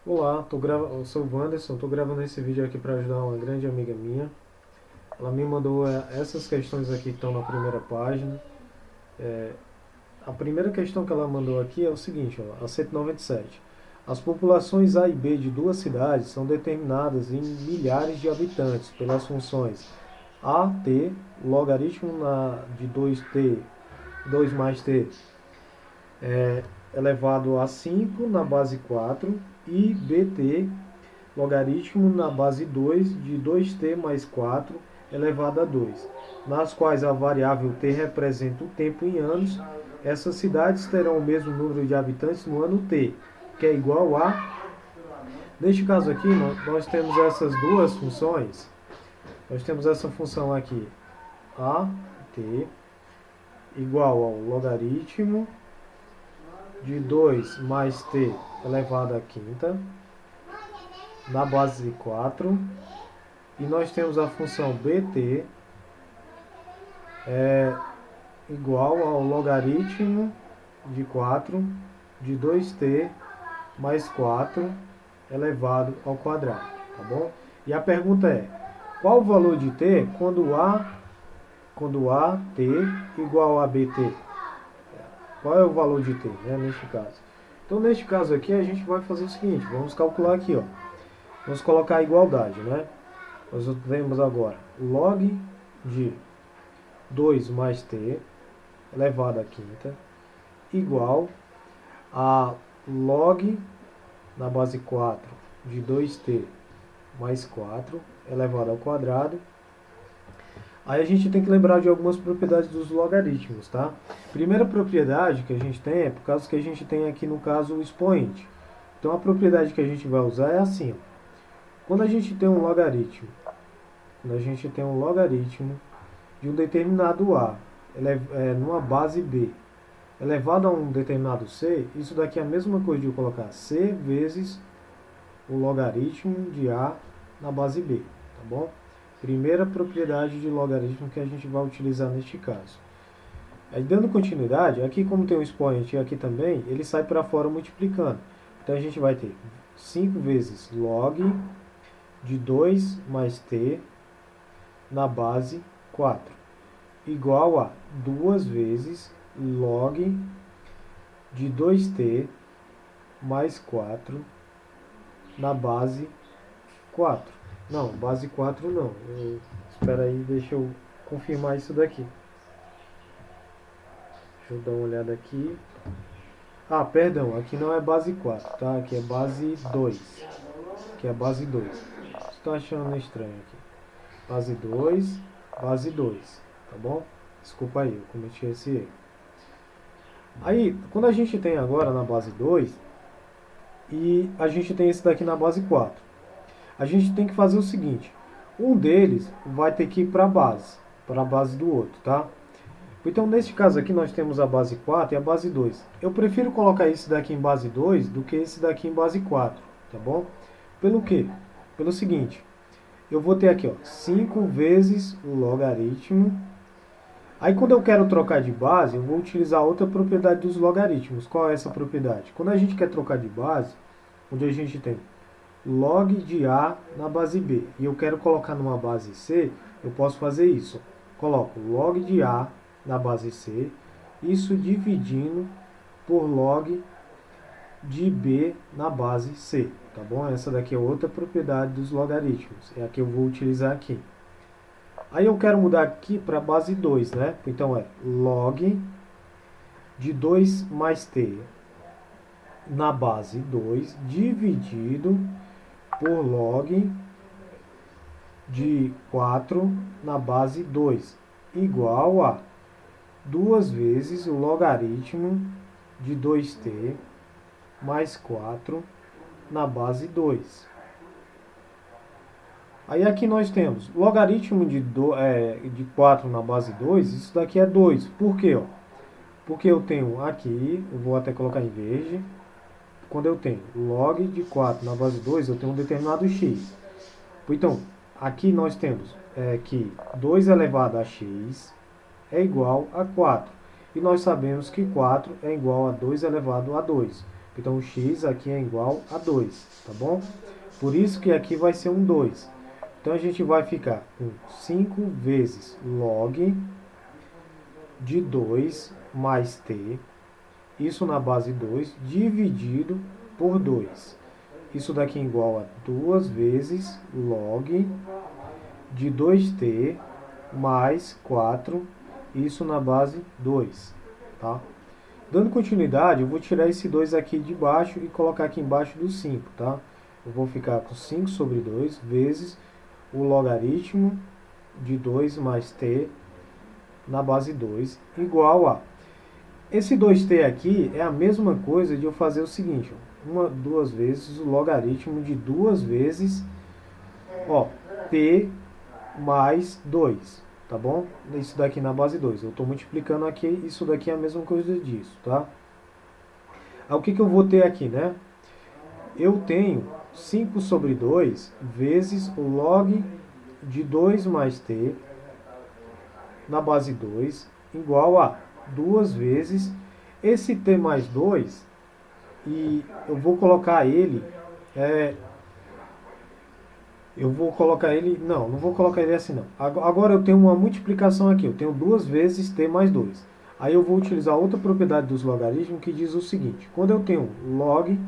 Olá, eu sou o Wanderson, estou gravando esse vídeo aqui para ajudar uma grande amiga minha. Ela me mandou essas questões aqui que estão na primeira página. A primeira questão que ela mandou aqui é o seguinte, ó, a 197. As populações A e B de duas cidades são determinadas em milhares de habitantes pelas funções AT, logaritmo de 2t, 2 mais t, elevado a 5 na base 4 e bt, logaritmo na base 2 de 2t mais 4 elevado a 2, nas quais a variável t representa o tempo em anos. Essas cidades terão o mesmo número de habitantes no ano t, que é igual a... Neste caso aqui, nós temos essas duas funções. Nós temos essa função aqui, a t, igual ao logaritmo de 2 mais t elevado à quinta, na base 4. E nós temos a função bt igual ao logaritmo de 4 de 2t mais 4 elevado ao quadrado, tá bom? E a pergunta é, qual o valor de t quando a t igual a bt? Qual é o valor de t, né, neste caso? Então, neste caso aqui, a gente vai fazer o seguinte, vamos calcular aqui, ó. Vamos colocar a igualdade, né? Nós temos agora log de 2 mais t elevado à quinta igual a log na base 4 de 2t mais 4 elevado ao quadrado. Aí a gente tem que lembrar de algumas propriedades dos logaritmos, tá? Primeira propriedade que a gente tem é por causa que a gente tem aqui no caso o expoente. Então a propriedade que a gente vai usar é assim, ó. Quando a gente tem um logaritmo, de um determinado a numa base b elevado a um determinado c, isso daqui é a mesma coisa de eu colocar c vezes o logaritmo de a na base b, tá bom? Primeira propriedade de logaritmo que a gente vai utilizar neste caso. Aí, dando continuidade, aqui como tem um expoente e aqui também, ele sai para fora multiplicando. Então a gente vai ter 5 vezes log de 2 mais t na base 4, igual a 2 vezes log de 2t mais 4 na base 4. Não, base 4 não. Espera aí, deixa eu confirmar isso daqui. Deixa eu dar uma olhada aqui. Ah, perdão, aqui não é base 4, tá? Aqui é base 2. Aqui é base 2. Estou achando estranho aqui. Base 2, tá bom? Desculpa aí, eu cometi esse erro. Aí, quando a gente tem agora na base 2 e a gente tem esse daqui na base 4, a gente tem que fazer o seguinte, um deles vai ter que ir para a base do outro, tá? Então, neste caso aqui, nós temos a base 4 e a base 2. Eu prefiro colocar esse daqui em base 2 do que esse daqui em base 4, tá bom? Pelo quê? Pelo seguinte, eu vou ter aqui, ó, 5 vezes o logaritmo. Aí, quando eu quero trocar de base, eu vou utilizar outra propriedade dos logaritmos. Qual é essa propriedade? Quando a gente quer trocar de base, onde a gente tem log de A na base B, e eu quero colocar numa base C, eu posso fazer isso. Coloco log de A na base C, isso dividindo por log de B na base C, tá bom? Essa daqui é outra propriedade dos logaritmos, é a que eu vou utilizar aqui. Aí eu quero mudar aqui para a base 2, né? Então é log de 2 mais t na base 2 dividido por log de 4 na base 2 igual a 2 vezes o logaritmo de 2t mais 4 na base 2. Aí aqui nós temos logaritmo de 4 na base 2, isso daqui é 2. Por quê? Ó? Porque eu tenho aqui, eu vou até colocar em verde, quando eu tenho log de 4 na base 2, eu tenho um determinado x. Então, aqui nós temos que 2 elevado a x é igual a 4. E nós sabemos que 4 é igual a 2 elevado a 2. Então, o x aqui é igual a 2, tá bom? Por isso que aqui vai ser um 2. Então, a gente vai ficar com 5 vezes log de 2 mais t, isso na base 2, dividido por 2. Isso daqui é igual a 2 vezes log de 2t mais 4, isso na base 2, tá? Dando continuidade, eu vou tirar esse 2 aqui de baixo e colocar aqui embaixo do 5, tá? Eu vou ficar com 5 sobre 2 vezes o logaritmo de 2 mais t na base 2 igual a... Esse 2t aqui é a mesma coisa de eu fazer o seguinte, ó, duas vezes o logaritmo de 2 vezes, ó, t mais 2, tá bom? Isso daqui na base 2. Eu estou multiplicando aqui, isso daqui é a mesma coisa disso, tá? Aí, o que eu vou ter aqui, né? Eu tenho 5 sobre 2 vezes o log de 2 mais t na base 2 igual a 2 vezes esse t mais 2, e eu vou colocar ele... não vou colocar ele assim não. Agora eu tenho uma multiplicação aqui, eu tenho 2 vezes t mais 2. Aí eu vou utilizar outra propriedade dos logaritmos que diz o seguinte: quando eu tenho log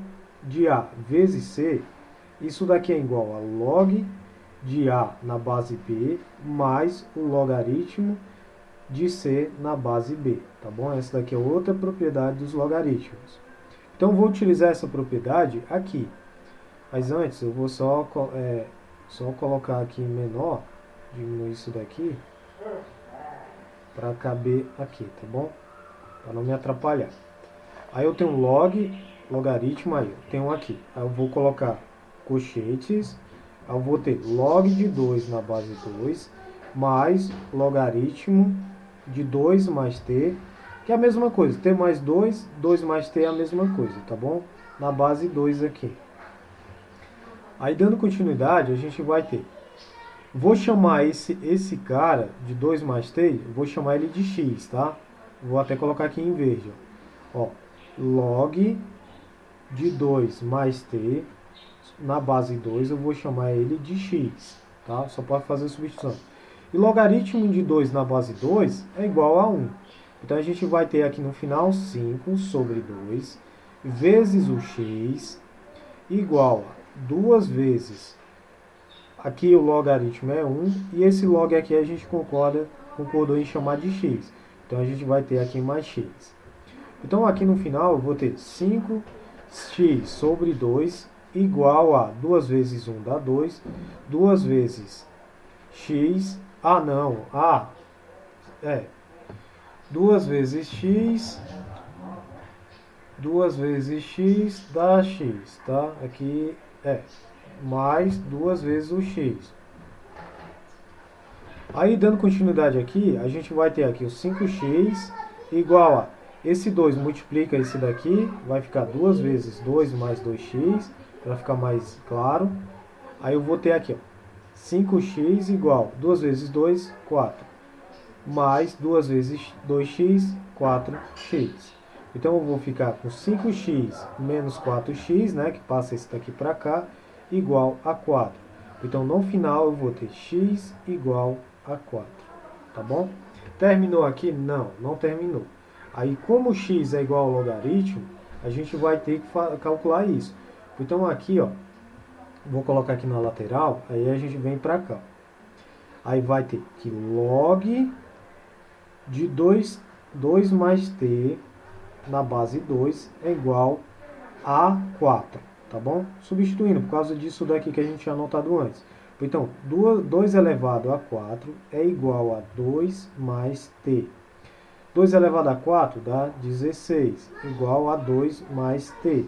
de a vezes c, isso daqui é igual a log de a na base b mais o logaritmo de c na base b, tá bom? Essa daqui é outra propriedade dos logaritmos. Então eu vou utilizar essa propriedade aqui. Mas antes eu vou só colocar aqui em menor, diminuir isso daqui, para caber aqui, tá bom? Para não me atrapalhar. Aí eu tenho logaritmo, aí eu tenho aqui. Aí eu vou colocar colchetes, aí eu vou ter log de 2 na base 2, mais logaritmo de 2 mais t, que é a mesma coisa, t mais 2, 2 mais t é a mesma coisa, tá bom? Na base 2 aqui. Aí, dando continuidade, a gente vai ter... Vou chamar esse cara de 2 mais t, vou chamar ele de x, tá? Vou até colocar aqui em verde. Ó, log de 2 mais t, na base 2, eu vou chamar ele de x, tá? Só pode fazer a substituição. E logaritmo de 2 na base 2 é igual a 1. Então, a gente vai ter aqui no final 5 sobre 2 vezes o x igual a 2 vezes, aqui o logaritmo é 1, e esse log aqui a gente concordou em chamar de x. Então a gente vai ter aqui mais x. Então aqui no final eu vou ter 5x sobre 2 igual a 2 vezes 1 dá 2, 2 vezes x, 2 vezes x, 2 vezes x dá x, tá? Aqui mais 2 vezes o x. Aí, dando continuidade aqui, a gente vai ter aqui o 5x igual a... Esse 2 multiplica esse daqui, vai ficar 2 vezes 2 mais 2x, para ficar mais claro. Aí eu vou ter aqui, ó, 5x igual 2 vezes 2, 4. Mais 2 vezes 2x, 4x. Então eu vou ficar com 5x menos 4x, né, que passa esse daqui para cá, igual a 4. Então no final eu vou ter x igual a 4. Tá bom? Terminou aqui? Não, não terminou. Aí, como x é igual ao logaritmo, a gente vai ter que calcular isso. Então aqui, ó, vou colocar aqui na lateral, aí a gente vem para cá. Aí vai ter que log de 2 mais t na base 2 é igual a 4, tá bom? Substituindo, por causa disso daqui que a gente tinha anotado antes. Então, 2 elevado a 4 é igual a 2 mais t. 2 elevado a 4 dá 16, igual a 2 mais t.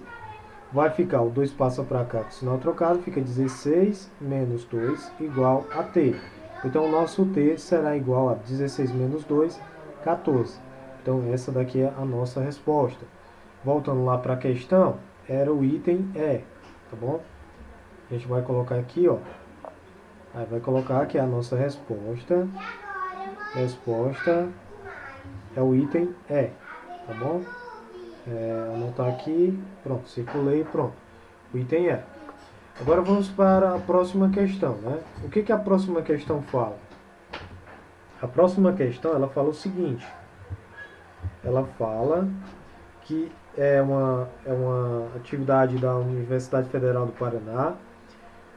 Vai ficar, o 2 passa para cá com o sinal trocado, fica 16 menos 2 igual a t. Então, o nosso t será igual a 16 menos 2, 14. Então, essa daqui é a nossa resposta. Voltando lá para a questão, era o item E, tá bom? A gente vai colocar aqui, ó. Aí vai colocar que a nossa resposta é o item E, tá bom? Anotar aqui, pronto, circulei, pronto. O item é. Agora vamos para a próxima questão, né? O que a próxima questão fala? A próxima questão, ela fala o seguinte. Ela fala que é uma atividade da Universidade Federal do Paraná.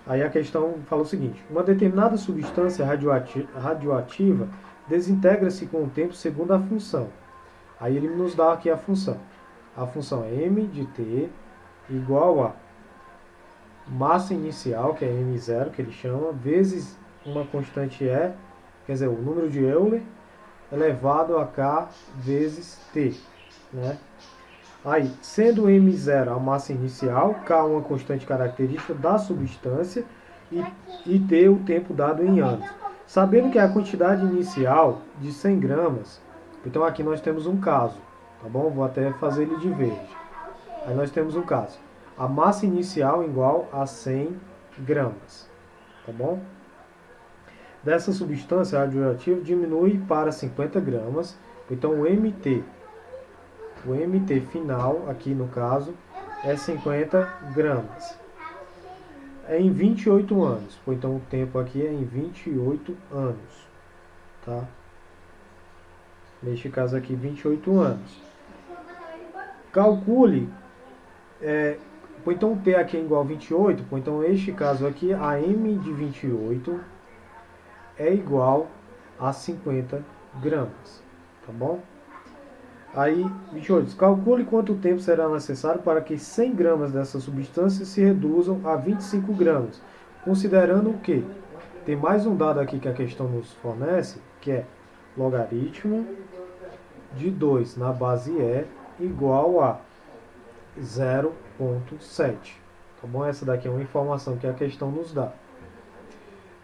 Aí a questão fala o seguinte: uma determinada substância radioativa desintegra-se com o tempo segundo a função. Aí ele nos dá aqui a função. A função é m de t igual a massa inicial, que é m0, que ele chama, vezes uma constante E, quer dizer, o número de Euler, elevado a k vezes t, né? Aí, sendo m0 a massa inicial, k uma constante característica da substância e t o tempo dado em anos. Sabendo que a quantidade inicial de 100 gramas, então aqui nós temos um caso, tá bom? Vou até fazer ele de verde. Aí nós temos um caso. A massa inicial igual a 100 gramas, tá bom? Dessa substância radioativa diminui para 50 gramas, então o MT final, aqui no caso, é 50 gramas. É em 28 anos, então o tempo aqui é em 28 anos, tá? Neste caso aqui, 28 anos. Calcule, então o T aqui é igual a 28, então neste caso aqui, a M de 28 é igual a 50 gramas, tá bom? Aí, 28. Calcule quanto tempo será necessário para que 100 gramas dessa substância se reduzam a 25 gramas, considerando o que? Tem mais um dado aqui que a questão nos fornece, que é logaritmo de 2 na base E igual a 0,7. Tá bom? Essa daqui é uma informação que a questão nos dá.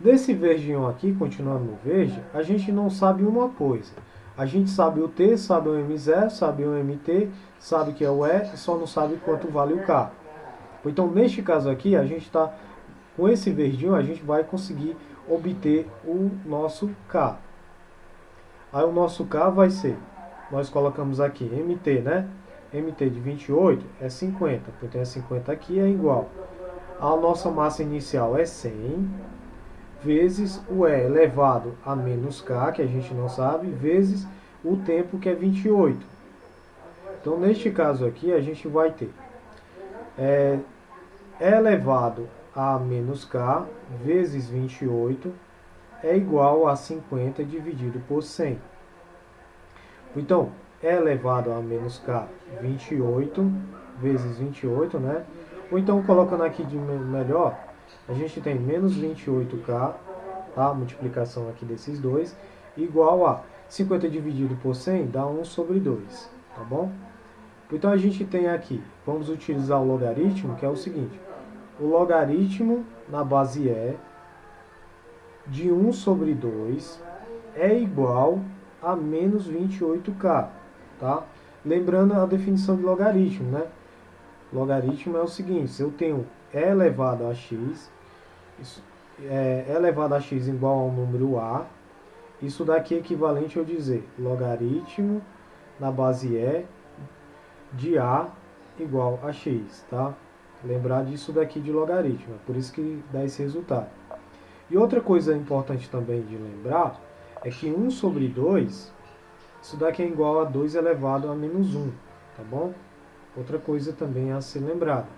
Desse verdinho aqui, continuando no verde, a gente não sabe uma coisa. A gente sabe o T, sabe o M0, sabe o MT, sabe que é o E, só não sabe quanto vale o K. Então, neste caso aqui, a gente está com esse verdinho, a gente vai conseguir obter o nosso K. Aí o nosso K vai ser, nós colocamos aqui MT, né? MT de 28 é 50, então é 50 aqui, é igual. A nossa massa inicial é 100, vezes o E elevado a menos K, que a gente não sabe, vezes o tempo, que é 28. Então, neste caso aqui, a gente vai ter E elevado a menos K vezes 28 é igual a 50 dividido por 100. Então, E elevado a menos K, 28 vezes 28, né? Ou então, colocando aqui de melhor, a gente tem menos 28K, tá? Multiplicação aqui desses dois, igual a 50 dividido por 100 dá 1 sobre 2, tá bom? Então a gente tem aqui, vamos utilizar o logaritmo, que é o seguinte: o logaritmo na base E de 1 sobre 2 é igual a menos 28K, tá? Lembrando a definição de logaritmo, né? Logaritmo é o seguinte: se eu tenho E elevado a x, E elevado a x igual ao número A, isso daqui é equivalente a eu dizer logaritmo na base E de A igual a x, tá? Lembrar disso daqui de logaritmo, é por isso que dá esse resultado. E outra coisa importante também de lembrar é que 1 sobre 2, isso daqui é igual a 2 elevado a menos 1, tá bom? Outra coisa também a ser lembrada.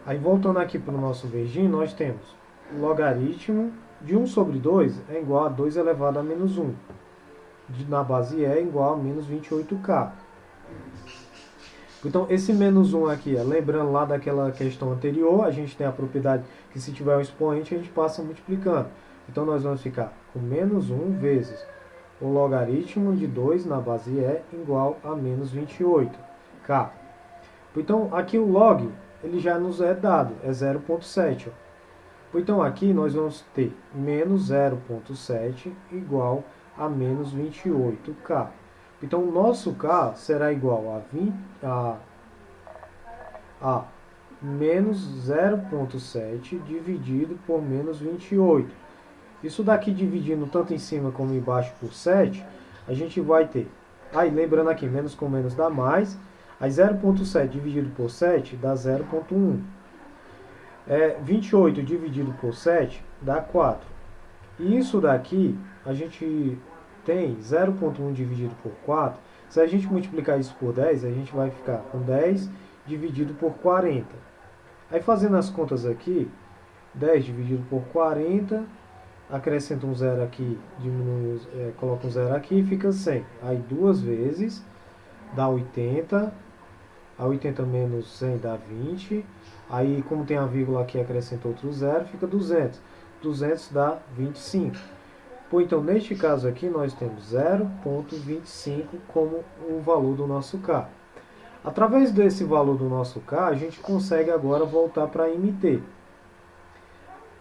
Aí voltando aqui para o nosso verdinho, nós temos logaritmo de 1 sobre 2 é igual a 2 elevado a menos 1. Na base E é igual a menos 28K. Então, esse menos 1 aqui, lembrando lá daquela questão anterior, a gente tem a propriedade que se tiver um expoente, a gente passa multiplicando. Então, nós vamos ficar com menos 1 vezes o logaritmo de 2 na base E igual a menos 28K. Então, aqui o log, ele já nos é dado, é 0,7. Então, aqui nós vamos ter menos 0,7 igual a menos 28K. Então, o nosso K será igual a menos 0,7 dividido por menos 28. Isso daqui dividindo tanto em cima como embaixo por 7, a gente vai ter Aí, lembrando aqui, menos com menos dá mais. Aí 0,7 dividido por 7 dá 0,1. 28 dividido por 7 dá 4. E isso daqui, a gente tem 0,1 dividido por 4. Se a gente multiplicar isso por 10, a gente vai ficar com 10 dividido por 40. Aí fazendo as contas aqui, 10 dividido por 40, acrescenta um zero aqui, diminui, coloca um zero aqui e fica 100. Aí duas vezes dá 80, a 80 menos 100 dá 20. Aí como tem a vírgula aqui, acrescenta outro zero, fica 200. 200 dá 25. Pô, então neste caso aqui nós temos 0,25 como o valor do nosso K. Através desse valor do nosso K, a gente consegue agora voltar para MT.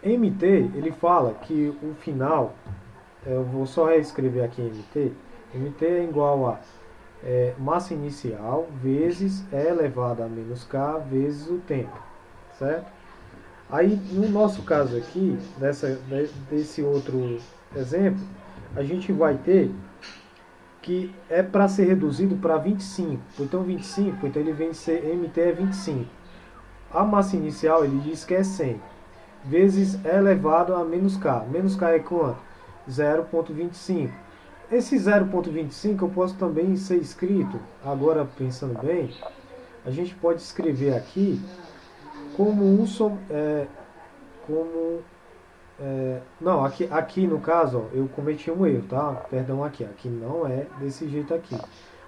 MT, ele fala que o final, eu vou só reescrever aqui MT. MT é igual a massa inicial vezes E elevado a menos K vezes o tempo, certo? Aí, no nosso caso aqui, desse outro exemplo, a gente vai ter que é para ser reduzido para 25. Então, 25, então ele vem ser MT é 25. A massa inicial, ele diz que é 100. Vezes E elevado a menos K. Menos K é quanto? 0,25. Esse 0,25 eu posso também ser escrito, agora pensando bem, a gente pode escrever aqui como um sobre... não, aqui no caso, ó, eu cometi um erro, tá? Perdão aqui não é desse jeito aqui.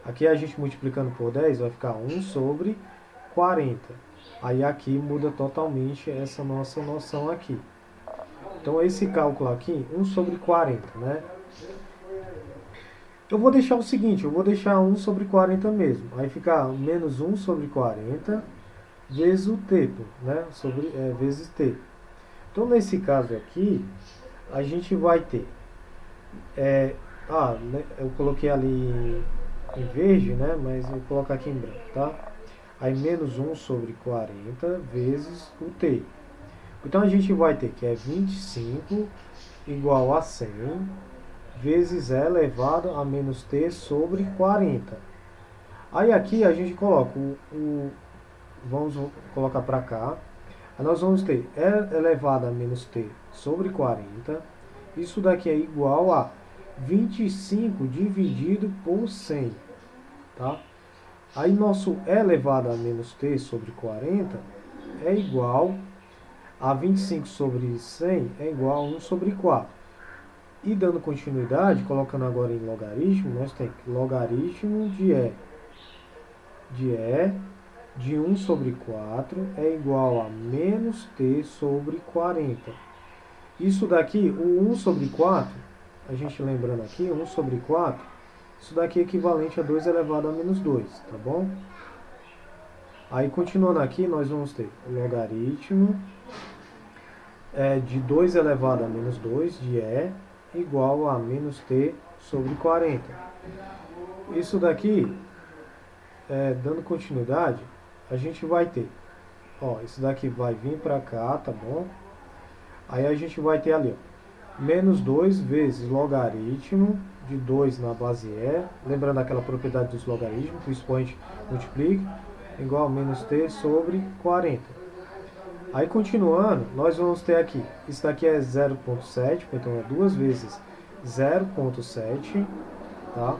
Aqui a gente multiplicando por 10 vai ficar 1 sobre 40. Aí aqui muda totalmente essa nossa noção aqui. Então esse cálculo aqui, 1 sobre 40, né? Eu vou deixar o seguinte, eu vou deixar 1 sobre 40 mesmo. Aí fica menos 1 sobre 40 vezes o tempo, né? Vezes t. Então nesse caso aqui, a gente vai ter... eu coloquei ali em verde, né? Mas eu vou colocar aqui em branco, tá? Aí menos 1 sobre 40 vezes o t. Então a gente vai ter que é 25 igual a 100 vezes E elevado a menos t sobre 40. Aí aqui a gente coloca vamos colocar para cá. Aí nós vamos ter E elevado a menos t sobre 40. Isso daqui é igual a 25 dividido por 100. Tá? Aí nosso E elevado a menos t sobre 40 é igual a 25 sobre 100 é igual a 1 sobre 4. E dando continuidade, colocando agora em logaritmo, nós temos que logaritmo de E de 1 sobre 4 é igual a menos t sobre 40. Isso daqui, o 1 sobre 4, a gente lembrando aqui, 1 sobre 4, isso daqui é equivalente a 2 elevado a menos 2, tá bom? Aí continuando aqui, nós vamos ter logaritmo de 2 elevado a menos 2 de E igual a menos t sobre 40. Isso daqui, dando continuidade, a gente vai ter, isso daqui vai vir para cá, tá bom? Aí a gente vai ter ali, menos 2 vezes logaritmo de 2 na base E, lembrando aquela propriedade dos logaritmos, que o expoente multiplica, igual a menos t sobre 40. Aí continuando, nós vamos ter aqui, isso daqui é 0,7, então é 2 vezes 0,7, tá?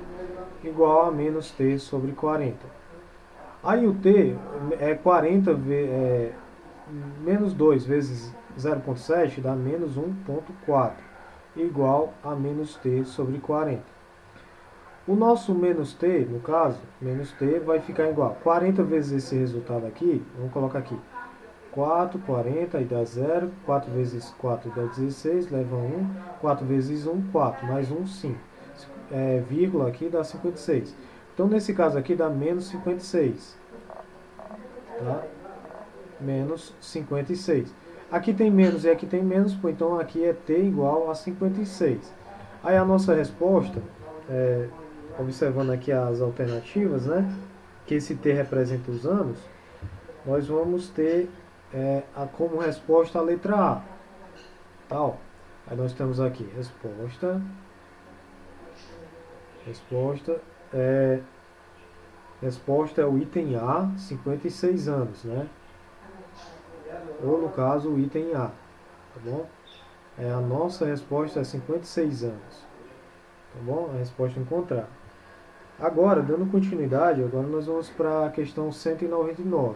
Igual a menos t sobre 40. Aí o t é 40, menos 2 vezes 0,7 dá menos 1,4, igual a menos t sobre 40. O nosso menos t, no caso, menos t vai ficar igual. 40 vezes esse resultado aqui, vamos colocar aqui. 4, 40, aí dá 0. 4 vezes 4 dá 16, leva 1. 4 vezes 1, 4. Mais 1, 5. Vírgula aqui dá 56. Então, nesse caso aqui, dá menos 56. Tá? Menos 56. Aqui tem menos e aqui tem menos, então aqui é t igual a 56. Aí a nossa resposta, observando aqui as alternativas, né? Que esse t representa os anos, nós vamos ter como resposta a letra A. Tal. Aí nós temos aqui resposta resposta é o item A, 56 anos, né? Ou no caso o item A, tá bom? A nossa resposta é 56 anos, tá bom? A resposta encontrada. Agora, dando continuidade, agora nós vamos para a questão 199.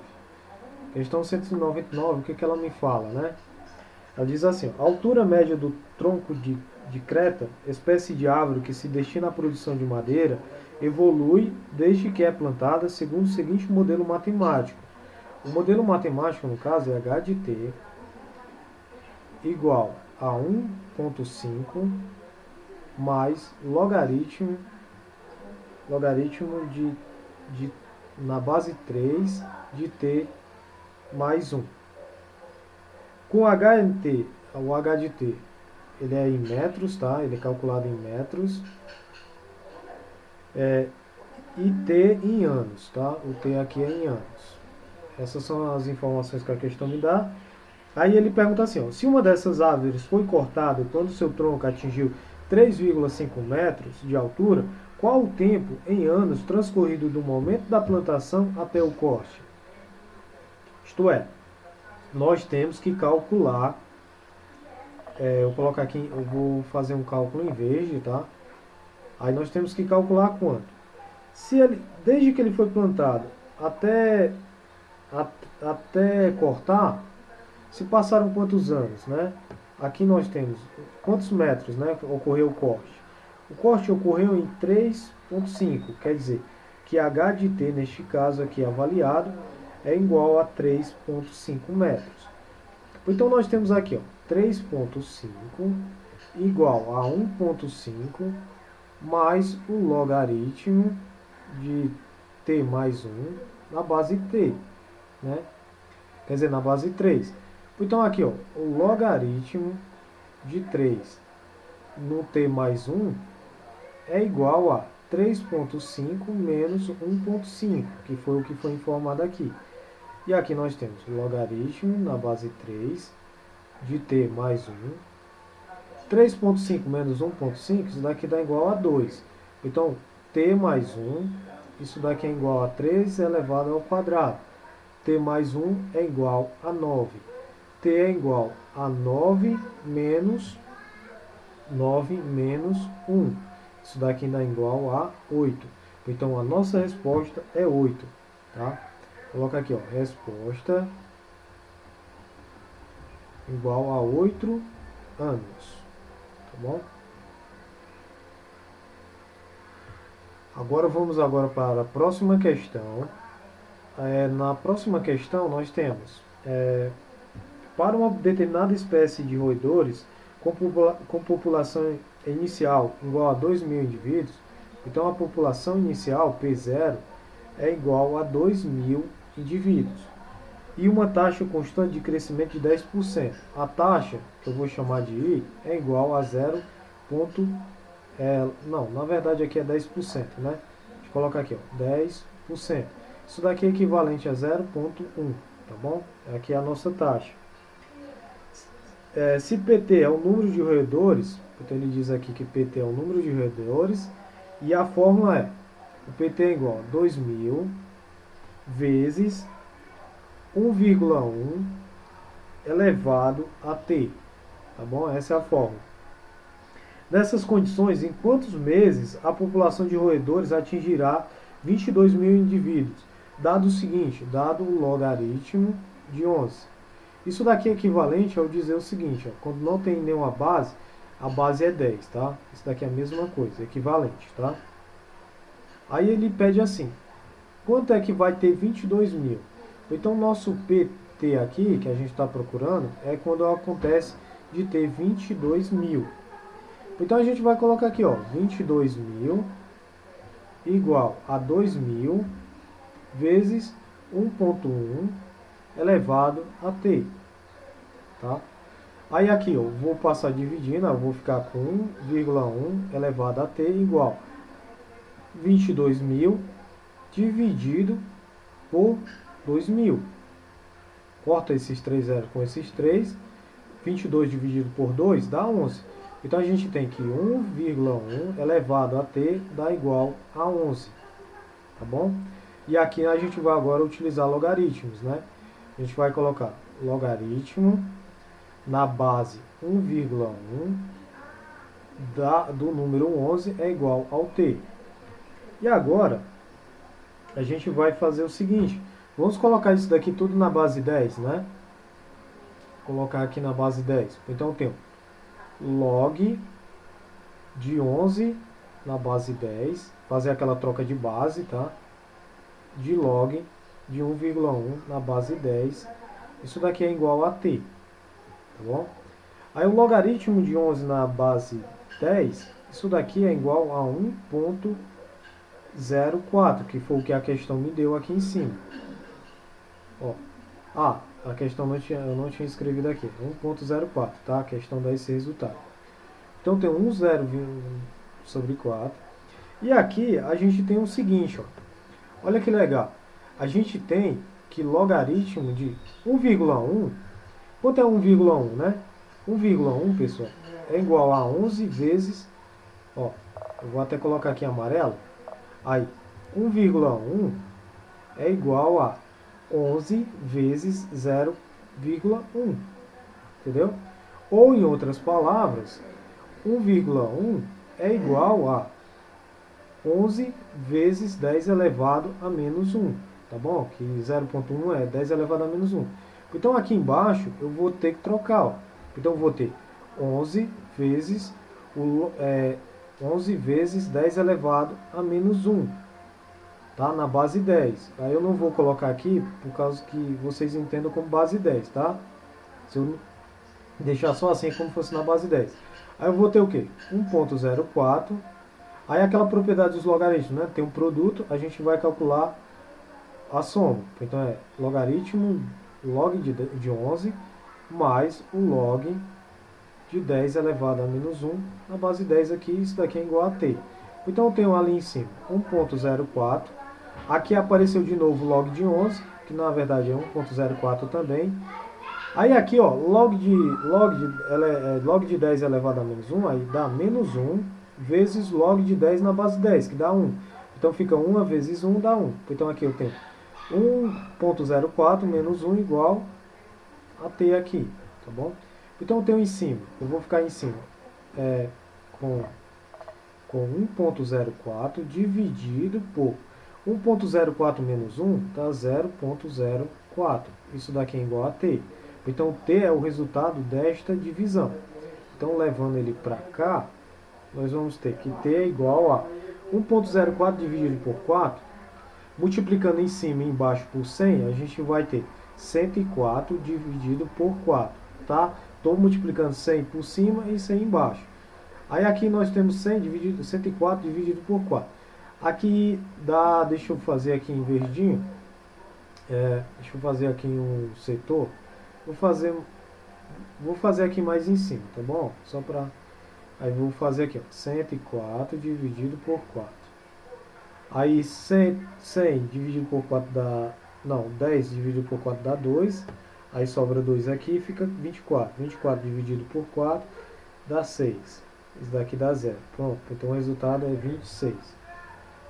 Questão 199, o que ela me fala, né? Ela diz assim: a altura média do tronco de creta, espécie de árvore que se destina à produção de madeira, evolui desde que é plantada segundo o seguinte modelo matemático. O modelo matemático, no caso, é h de t igual a 1,5 mais logaritmo na base 3 de t mais 1. Com o h de t, ele é em metros, tá? Ele é calculado em metros. E t em anos, tá? O t aqui é em anos. Essas são as informações que a questão me dá. Aí ele pergunta assim, ó, se uma dessas árvores foi cortada quando seu tronco atingiu 3,5 metros de altura, qual o tempo em anos transcorrido do momento da plantação até o corte? Isto é, nós temos que calcular, eu vou colocar aqui, eu vou fazer um cálculo em verde, tá? Aí nós temos que calcular quanto? Se ele, desde que ele foi plantado até cortar, se passaram quantos anos, né? Aqui nós temos quantos metros, né, ocorreu o corte. O corte ocorreu em 3,5, quer dizer que h de t, neste caso aqui avaliado, é igual a 3,5 metros. Então nós temos aqui, ó, 3,5 igual a 1,5 mais o logaritmo de t mais 1 na base t, né? Quer dizer, na base 3. Então aqui, ó, o logaritmo de 3 no t mais 1 é igual a 3,5 menos 1,5, que foi o que foi informado aqui. E aqui nós temos o logaritmo na base 3 de t mais 1. 3,5 menos 1,5, isso daqui dá igual a 2. Então, t mais 1, isso daqui é igual a 3 elevado ao quadrado. T mais 1 é igual a 9. T é igual a 9 menos 1. Isso daqui dá igual a 8. Então, a nossa resposta é 8. Tá? Coloca aqui, ó, resposta igual a 8 anos. Tá bom? Agora vamos para a próxima questão. Na próxima questão nós temos, para uma determinada espécie de roedores com população inicial igual a 2.000 indivíduos, então a população inicial, P0, é igual a 2.000 indivíduos. E uma taxa constante de crescimento de 10%. A taxa, que eu vou chamar de I, é igual a 0. Não, na verdade aqui é 10%, né? A gente coloca aqui, ó, 10%. Isso daqui é equivalente a 0,1, tá bom? Aqui é a nossa taxa. Se PT é o número de roedores, então ele diz aqui que PT é o número de roedores, e a fórmula é, o PT é igual a 2.000 vezes 1,1 elevado a t, tá bom? Essa é a fórmula. Nessas condições, em quantos meses a população de roedores atingirá 22.000 indivíduos? Dado o seguinte, dado o logaritmo de 11. Isso daqui é equivalente ao dizer o seguinte, ó, quando não tem nenhuma base, a base é 10, tá? Isso daqui é a mesma coisa, equivalente, tá? Aí ele pede assim, quanto é que vai ter 22.000? Então, o nosso PT aqui, que a gente está procurando, é quando acontece de ter 22.000. Então, a gente vai colocar aqui, ó, 22.000 igual a 2.000 vezes 1,1 elevado a t. Tá? Aí aqui, eu vou passar dividindo, eu vou ficar com 1,1 elevado a t igual 22.000 dividido por 2.000. Corta esses 3 zeros com esses 3. 22 dividido por 2 dá 11. Então a gente tem que 1,1 elevado a t dá igual a 11, tá bom? E aqui a gente vai agora utilizar logaritmos, né? A gente vai colocar logaritmo na base 1,1 do número 11 é igual ao t. E agora a gente vai fazer o seguinte, vamos colocar isso daqui tudo na base 10, né? Colocar aqui na base 10. Então eu tenho log de 11 na base 10, fazer aquela troca de base, tá? De log de 1,1 na base 10, isso daqui é igual a t, tá bom? Aí o logaritmo de 11 na base 10, isso daqui é igual a 1,04, que foi o que a questão me deu aqui em cima. Ó, a questão eu não tinha escrevido aqui, 1,04, tá? A questão dá esse resultado. Então tem 1,0 sobre 4. E aqui a gente tem o seguinte, ó. Olha que legal. A gente tem que logaritmo de 1,1. Quanto é 1,1, né? 1,1, pessoal, é igual a 11 vezes, ó, eu vou até colocar aqui amarelo. Aí, 1,1 é igual a 11 vezes 0,1. Entendeu? Ou, em outras palavras, 1,1 é igual a 11 vezes 10 elevado a menos 1. Tá bom? Que 0,1 é 10 elevado a menos 1. Então, aqui embaixo, eu vou ter que trocar, ó. Então, eu vou ter 11 vezes 11 vezes 10 elevado a menos 1. Tá? Na base 10. Aí eu não vou colocar aqui, por causa que vocês entendam como base 10, tá? Se eu deixar só assim, é como se fosse na base 10. Aí eu vou ter o quê? 1,04. Aí aquela propriedade dos logaritmos, né? Tem um produto, a gente vai calcular a soma. Então é logaritmo log de 11 mais o log de 10 elevado a menos 1 na base 10 aqui, isso daqui é igual a t. Então eu tenho ali em cima 1,04. Aqui apareceu de novo o log de 11, que na verdade é 1,04 também. Aí aqui, ó, log de 10 elevado a menos 1, aí dá menos 1 vezes log de 10 na base 10, que dá 1. Então fica 1 vezes 1 dá 1. Então aqui eu tenho 1,04 menos 1 igual a t aqui, tá bom? Então eu tenho em cima, eu vou ficar em cima com 1,04 dividido por 1,04 menos 1 dá 0,04. Isso daqui é igual a t. Então t é o resultado desta divisão. Então levando ele para cá, nós vamos ter que t é igual a 1,04 dividido por 4, multiplicando em cima e embaixo por 100, a gente vai ter 104 dividido por 4, tá? Estou multiplicando 100 por cima e 100 embaixo. Aí aqui nós temos 104 dividido por 4. Aqui dá, deixa eu fazer aqui em verdinho, deixa eu fazer aqui um setor, vou fazer aqui mais em cima, tá bom? Só para, aí vou fazer aqui, ó, 104 dividido por 4. Aí 100 dividido por 4 dá, não, 10 dividido por 4 dá 2. Aí sobra 2 aqui e fica 24. 24 dividido por 4 dá 6. Isso daqui dá 0. Pronto, então o resultado é 26.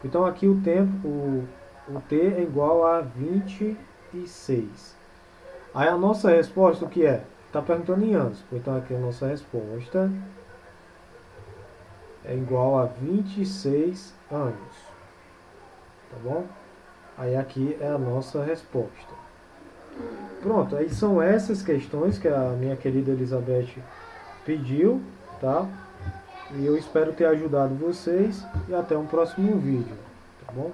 Então aqui o tempo, o t é igual a 26. Aí a nossa resposta o que é? Está perguntando em anos. Então aqui a nossa resposta é igual a 26 anos. Tá bom? Aí aqui é a nossa resposta. Pronto, aí são essas questões que a minha querida Elizabeth pediu, tá? E eu espero ter ajudado vocês e até um próximo vídeo, tá bom?